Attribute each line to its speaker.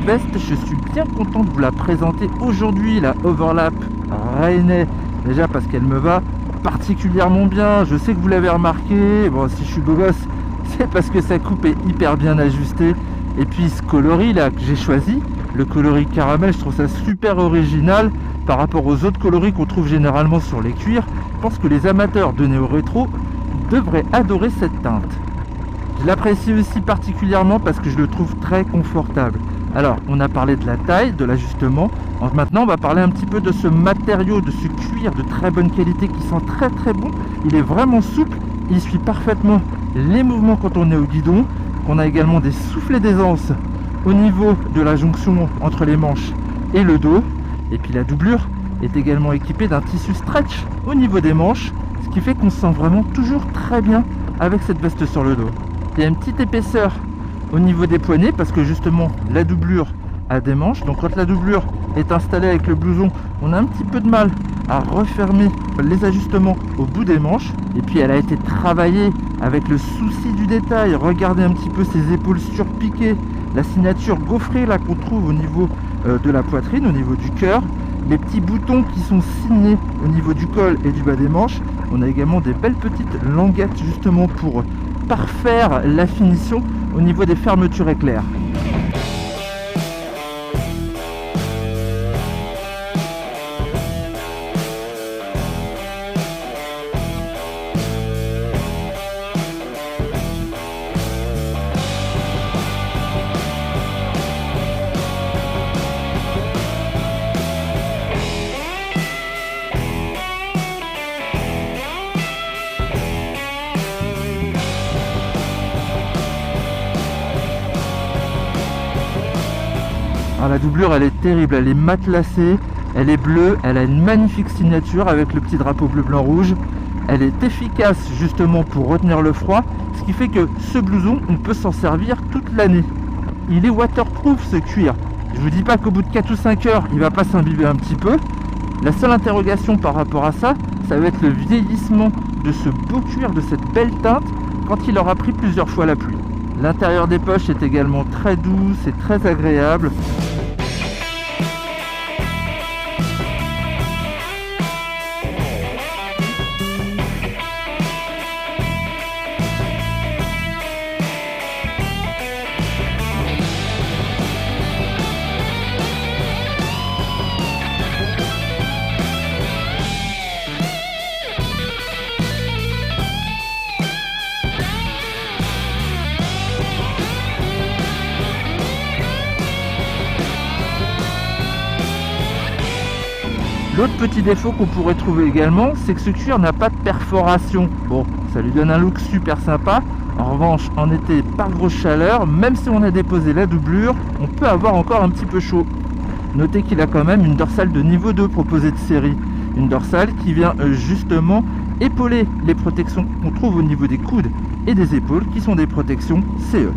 Speaker 1: veste, je suis bien content de vous la présenter aujourd'hui, la Overlap Raynet. Déjà parce qu'elle me va particulièrement bien. Je sais que vous l'avez remarqué, bon, si je suis beau gosse, c'est parce que sa coupe est hyper bien ajustée. Et puis ce coloris là que j'ai choisi, le coloris caramel, je trouve ça super original par rapport aux autres coloris qu'on trouve généralement sur les cuirs. Je pense que les amateurs de néo-rétro devraient adorer cette teinte. Je l'apprécie aussi particulièrement parce que je le trouve très confortable. Alors, on a parlé de la taille, de l'ajustement. Maintenant, on va parler un petit peu de ce matériau, de ce cuir de très bonne qualité qui sent très très bon. Il est vraiment souple, il suit parfaitement les mouvements quand on est au guidon. On a également des soufflets d'aisance au niveau de la jonction entre les manches et le dos. Et puis la doublure est également équipée d'un tissu stretch au niveau des manches, ce qui fait qu'on se sent vraiment toujours très bien avec cette veste sur le dos. Il y a une petite épaisseur au niveau des poignets parce que justement la doublure a des manches. Donc quand la doublure est installée avec le blouson, on a un petit peu de mal à refermer les ajustements au bout des manches. Et puis elle a été travaillée avec le souci du détail. Regardez un petit peu ces épaules surpiquées, la signature gaufrée là qu'on trouve au niveau de la poitrine, au niveau du cœur, les petits boutons qui sont signés au niveau du col et du bas des manches. On a également des belles petites languettes justement pour parfaire la finition au niveau des fermetures éclairs. Alors la doublure elle est terrible, elle est matelassée, elle est bleue, elle a une magnifique signature avec le petit drapeau bleu blanc rouge. Elle est efficace justement pour retenir le froid, ce qui fait que ce blouson on peut s'en servir toute l'année. Il est waterproof ce cuir. Je vous dis pas qu'au bout de 4 ou 5 heures il va pas s'imbiber un petit peu. La seule interrogation par rapport à ça, ça va être le vieillissement de ce beau cuir, de cette belle teinte quand il aura pris plusieurs fois la pluie. L'intérieur des poches est également très doux, c'est très agréable. L'autre petit défaut qu'on pourrait trouver également, c'est que ce cuir n'a pas de perforation. Bon, ça lui donne un look super sympa. En revanche, en été, pas grosse chaleur, même si on a déposé la doublure, on peut avoir encore un petit peu chaud. Notez qu'il a quand même une dorsale de niveau 2 proposée de série. Une dorsale qui vient justement épauler les protections qu'on trouve au niveau des coudes et des épaules, qui sont des protections CE.